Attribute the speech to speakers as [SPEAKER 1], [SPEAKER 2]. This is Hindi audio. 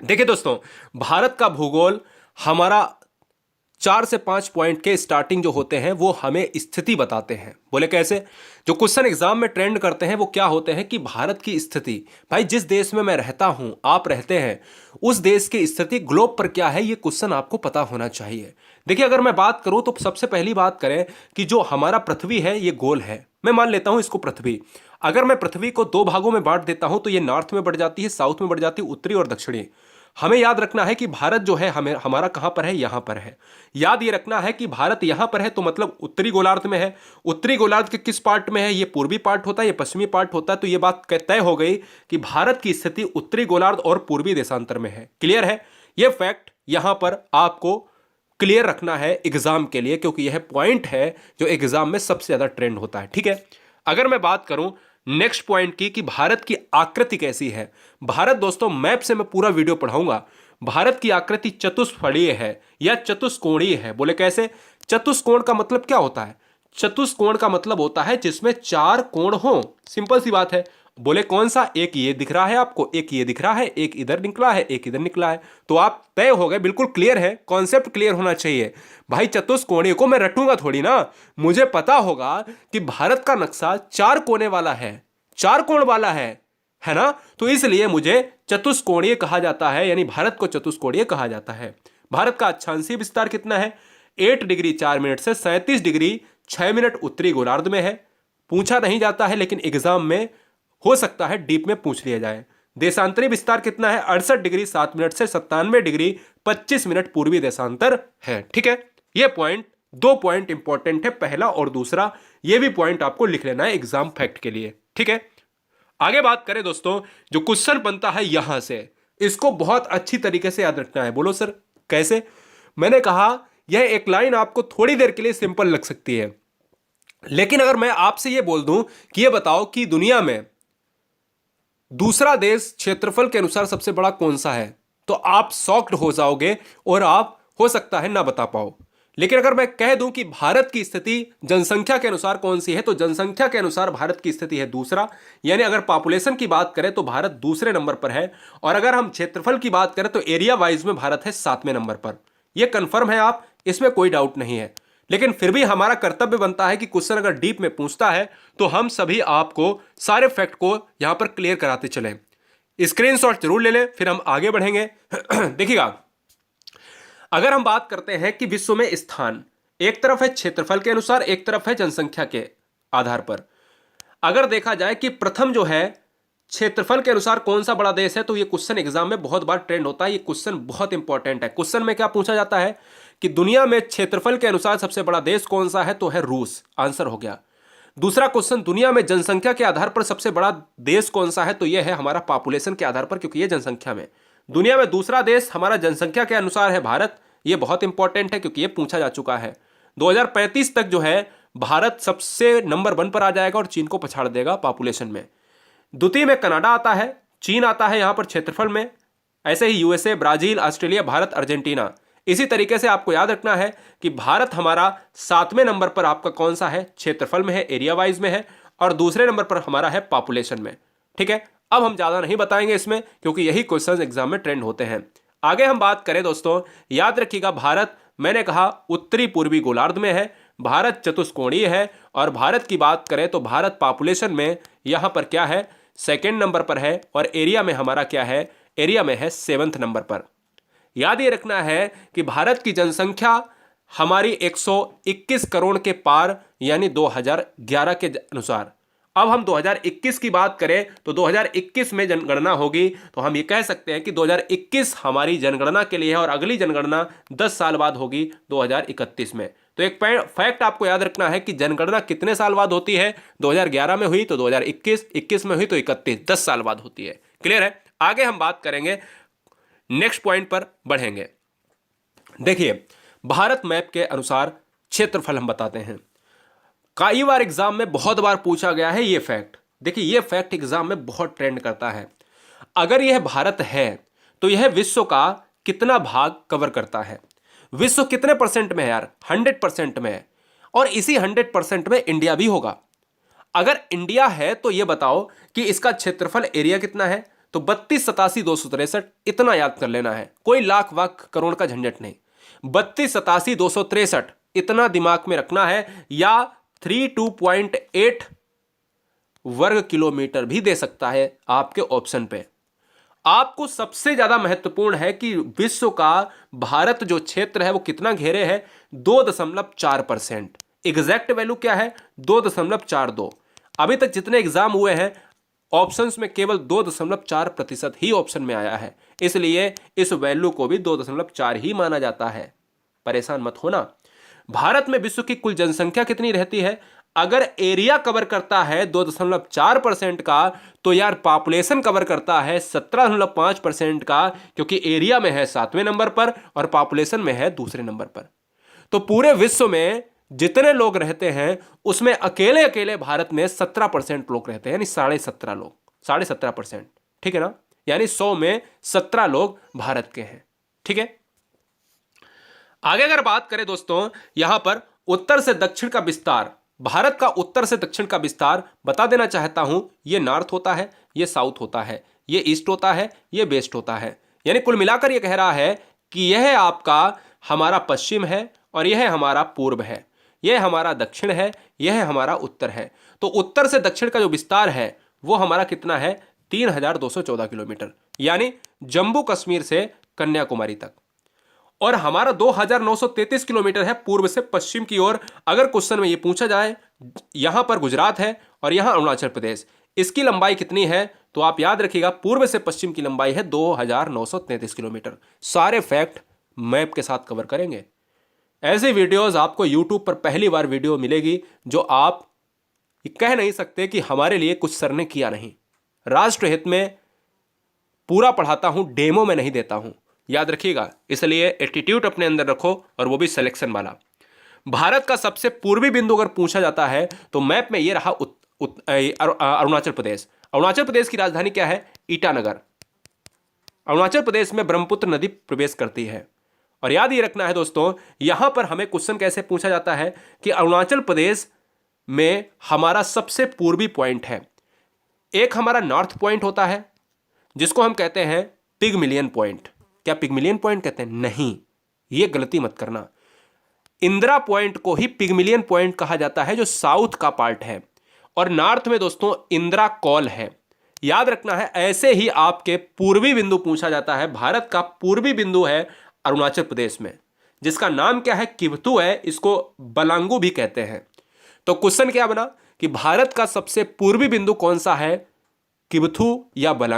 [SPEAKER 1] देखिए दोस्तों, भारत का भूगोल हमारा 4 से 5 पॉइंट के स्टार्टिंग जो होते हैं वो हमें स्थिति बताते हैं। बोले कैसे? जो क्वेश्चन एग्जाम में ट्रेंड करते हैं वो क्या होते हैं कि भारत की स्थिति, भाई जिस देश में मैं रहता हूं, आप रहते हैं, उस देश की स्थिति ग्लोब पर क्या है, ये क्वेश्चन आपको पता होना चाहिए। देखिए, अगर मैं बात करूं तो सबसे पहली बात करें कि जो हमारा पृथ्वी है ये गोल है। मैं मान लेता हूं इसको पृथ्वी। अगर मैं पृथ्वी को दो भागों में बांट देता हूं तो ये नॉर्थ में बढ़ जाती है, साउथ में बढ़ जाती है, उत्तरी और दक्षिणी। हमें याद रखना है कि भारत जो है हमें हमारा कहां पर है, यहां पर है। याद ये रखना है कि भारत यहां पर है तो मतलब उत्तरी गोलार्ध में है। उत्तरी गोलार्ध के किस पार्ट में है? ये पूर्वी पार्ट होता है, ये पश्चिमी पार्ट होता है। तो ये बात तय हो गई कि भारत की स्थिति उत्तरी गोलार्ध और पूर्वी देशांतर में है। क्लियर है? ये फैक्ट यहां पर आपको क्लियर रखना है एग्जाम के लिए, क्योंकि यह पॉइंट है जो एग्जाम में सबसे ज्यादा ट्रेंड होता है। ठीक है, अगर मैं बात करूं नेक्स्ट पॉइंट की कि भारत की आकृति कैसी है। भारत दोस्तों, मैप से मैं पूरा वीडियो पढ़ाऊंगा। भारत की आकृति चतुष्फलकीय है या चतुष्कोणीय है। बोले कैसे? चतुष्कोण का मतलब क्या होता है? चतुष्कोण का मतलब होता है जिसमें चार कोण हो। सिंपल सी बात है। बोले कौन सा? एक ये दिख रहा है आपको, एक ये दिख रहा है, एक इधर निकला है, एक इधर निकला है। तो आप तय हो गए, बिल्कुल क्लियर है। कॉन्सेप्ट क्लियर होना चाहिए भाई। चतुष्कोणीय को मैं रटूंगा थोड़ी ना, मुझे पता होगा कि भारत का नक्शा चार कोने वाला है, चार कोण वाला है ना? तो इसलिए मुझे चतुष्कोणीय कहा जाता है, यानी भारत को चतुष्कोणीय कहा जाता है। भारत का अक्षांशीय विस्तार कितना है? 8 डिग्री 4 मिनट से 37 डिग्री 6 मिनट उत्तरी गोलार्ध में है। पूछा नहीं जाता है, लेकिन एग्जाम में हो सकता है डीप में पूछ लिया जाए। देशांतरी विस्तार कितना है? 68 डिग्री 7 मिनट से 97 डिग्री 25 मिनट पूर्वी देशांतर है। ठीक है, ये पॉइंट, दो पॉइंट इंपॉर्टेंट है, पहला और दूसरा। ये भी पॉइंट आपको लिख लेना है एग्जाम फैक्ट के लिए। ठीक है, आगे बात करें दोस्तों, जो क्वेश्चन बनता है यहां से, इसको बहुत अच्छी तरीके से याद रखना है। बोलो सर कैसे? मैंने कहा यह एक लाइन आपको थोड़ी देर के लिए सिंपल लग सकती है, लेकिन अगर मैं आपसे यह बोल दूं कि यह बताओ कि दुनिया में दूसरा देश क्षेत्रफल के अनुसार सबसे बड़ा कौन सा है, तो आप शॉक्ड हो जाओगे और आप हो सकता है ना बता पाओ। लेकिन अगर मैं कह दूं कि भारत की स्थिति जनसंख्या के अनुसार कौन सी है, तो जनसंख्या के अनुसार भारत की स्थिति है दूसरा। यानी अगर पॉपुलेशन की बात करें तो भारत दूसरे नंबर पर है, और अगर हम क्षेत्रफल की बात करें तो एरिया वाइज में भारत है 7वें नंबर पर। यह कंफर्म है, आप इसमें कोई डाउट नहीं है। लेकिन फिर भी हमारा कर्तव्य बनता है कि क्वेश्चन अगर डीप में पूछता है तो हम सभी आपको सारे फैक्ट को यहां पर क्लियर कराते चलें। स्क्रीनशॉट जरूर ले लें, फिर हम आगे बढ़ेंगे। देखिएगा, अगर हम बात करते हैं कि विश्व में स्थान, एक तरफ है क्षेत्रफल के अनुसार, एक तरफ है जनसंख्या के आधार पर। अगर देखा जाए कि प्रथम जो है क्षेत्रफल के अनुसार कौन सा बड़ा देश है, तो ये क्वेश्चन एग्जाम में बहुत बार ट्रेंड होता है। ये क्वेश्चन बहुत इंपॉर्टेंट है। क्वेश्चन में क्या पूछा जाता है कि दुनिया में क्षेत्रफल के अनुसार सबसे बड़ा देश कौन सा है, तो है रूस। आंसर हो गया। दूसरा क्वेश्चन, दुनिया में जनसंख्या के आधार पर सबसे बड़ा देश कौन सा है, तो यह है हमारा पॉपुलेशन के आधार पर, क्योंकि यह जनसंख्या में। दुनिया में दूसरा देश हमारा जनसंख्या के अनुसार है भारत। यह बहुत इंपॉर्टेंट है क्योंकि यह पूछा जा चुका है। 2035 तक जो है भारत सबसे नंबर 1 पर आ जाएगा और चीन को पछाड़ देगा पॉपुलेशन में। द्वितीय में कनाडा आता है, चीन आता है यहां पर क्षेत्रफल में। ऐसे ही USA, Brazil, Australia, Bharat, Argentina. इसी तरीके से आपको याद रखना है कि भारत हमारा 7वें नंबर पर आपका कौन सा है? क्षेत्रफल में है, एरिया वाइज में है, और दूसरे नंबर पर हमारा है पॉपुलेशन में। ठीक है, अब हम ज्यादा नहीं बताएंगे इसमें, क्योंकि यही क्वेश्चन एग्जाम में ट्रेंड होते हैं। आगे हम बात करें दोस्तों, याद रखिएगा, भारत मैंने कहा उत्तरी पूर्वी गोलार्ध में है, भारत चतुष्कोणीय है, और भारत की बात करें तो भारत पॉपुलेशन में यहां पर क्या है? सेकेंड नंबर पर है, और एरिया में हमारा क्या है? एरिया में है 7वें नंबर पर। याद ये रखना है कि भारत की जनसंख्या हमारी 121 करोड़ के पार, यानी 2011 के अनुसार। अब हम 2021 की बात करें तो 2021 में जनगणना होगी, तो हम ये कह सकते हैं कि 2021 हमारी जनगणना के लिए है, और अगली जनगणना 10 साल बाद होगी 2031 में। तो एक फैक्ट आपको याद रखना है कि जनगणना कितने साल बाद होती है? 2011 में हुई तो 2021, 21 में हुई तो 31, 10 साल बाद होती है। क्लियर है? आगे हम बात करेंगे, नेक्स्ट पॉइंट पर बढ़ेंगे। देखिए, भारत मैप के अनुसार क्षेत्रफल हम बताते हैं। कई बार एग्जाम में बहुत बार पूछा गया है ये फैक्ट। देखिए, ये फैक्ट एग्जाम में बहुत ट्रेंड करता है। अगर यह भारत है तो यह विश्व का कितना भाग कवर करता है? विश्व कितने परसेंट में है यार? 100% में है, और इसी 100% में इंडिया भी होगा। अगर इंडिया है तो यह बताओ कि इसका क्षेत्रफल, एरिया कितना है? तो 3287,263 इतना याद कर लेना है, कोई लाख वाख करोड़ का झंझट नहीं। 3287,263 इतना दिमाग में रखना है, या 32.8 वर्ग किलोमीटर भी दे सकता है आपके ऑप्शन पे। आपको सबसे ज्यादा महत्वपूर्ण है कि विश्व का भारत जो क्षेत्र है वो कितना घेरे है, 2.4%। एग्जैक्ट वैल्यू क्या है, 2.42। अभी तक जितने एग्जाम हुए हैं ऑप्शंस में केवल 2.4% ही ऑप्शन में आया है, इसलिए इस वैल्यू को भी 2.4 ही माना जाता है। परेशान मत होना। भारत में विश्व की कुल जनसंख्या कितनी रहती है, अगर एरिया कवर करता है 2.4% का, तो यार पॉपुलेशन कवर करता है 17.5% का, क्योंकि एरिया में है 7वें नंबर पर और पॉपुलेशन में है दूसरे नंबर पर। तो पूरे विश्व में जितने लोग रहते हैं उसमें अकेले अकेले भारत में 17% लोग रहते हैं, यानी 17.5 लोग, 17.5%, ठीक है ना, यानी 100 में 17 लोग भारत के हैं। ठीक है, आगे अगर बात करें दोस्तों, यहां पर उत्तर से दक्षिण का विस्तार, भारत का उत्तर से दक्षिण का विस्तार बता देना चाहता हूं, ये नॉर्थ होता है, ये साउथ होता है, ये ईस्ट होता है, ये वेस्ट होता है। यानी कुल मिलाकर ये कह रहा है कि यह आपका हमारा पश्चिम है और यह हमारा पूर्व है, यह हमारा दक्षिण है, यह हमारा उत्तर है। तो उत्तर से दक्षिण का जो विस्तार है वो हमारा कितना है, 3214 किलोमीटर, यानी जम्मू कश्मीर से कन्याकुमारी तक। और हमारा 2933 किलोमीटर है पूर्व से पश्चिम की ओर। अगर क्वेश्चन में ये पूछा जाए, यहां पर गुजरात है और यहां अरुणाचल प्रदेश, इसकी लंबाई कितनी है, तो आप याद रखिएगा पूर्व से पश्चिम की लंबाई है 2933 किलोमीटर। सारे फैक्ट मैप के साथ कवर करेंगे। ऐसे वीडियोस आपको यूट्यूब पर पहली बार वीडियो मिलेगी जो आप कह नहीं सकते कि हमारे लिए कुछ सर ने किया नहीं। राष्ट्रहित में पूरा पढ़ाता हूं, डेमो में नहीं देता हूं, याद रखिएगा। इसलिए एटीट्यूड अपने अंदर रखो, और वो भी सिलेक्शन वाला। भारत का सबसे पूर्वी बिंदु अगर पूछा जाता है तो मैप में ये रहा अरुणाचल प्रदेश। अरुणाचल प्रदेश की राजधानी क्या है, ईटानगर। अरुणाचल प्रदेश में ब्रह्मपुत्र नदी प्रवेश करती है। और याद ये रखना है दोस्तों, यहां पर हमें क्वेश्चन कैसे पूछा जाता है कि अरुणाचल प्रदेश में हमारा सबसे पूर्वी पॉइंट है। एक हमारा नॉर्थ पॉइंट होता है जिसको हम कहते हैं पिगमिलियन पॉइंट। क्या पिगमिलियन पॉइंट कहते हैं? नहीं, ये गलती मत करना। इंदिरा पॉइंट को ही पिगमिलियन पॉइंट कहा जाता है, जो साउथ का पार्ट है। और नॉर्थ में दोस्तों इंदिरा कॉल है, याद रखना है। ऐसे ही आपके पूर्वी बिंदु पूछा जाता है। भारत का पूर्वी बिंदु है अरुणाचल प्रदेश में, जिसका नाम क्या है, किबथू है, इसको बलांगू भी कहते हैं। तो क्वेश्चन क्या बना कि भारत का सबसे पूर्वी बिंदु कौन सा है, किबथू या बलांगू।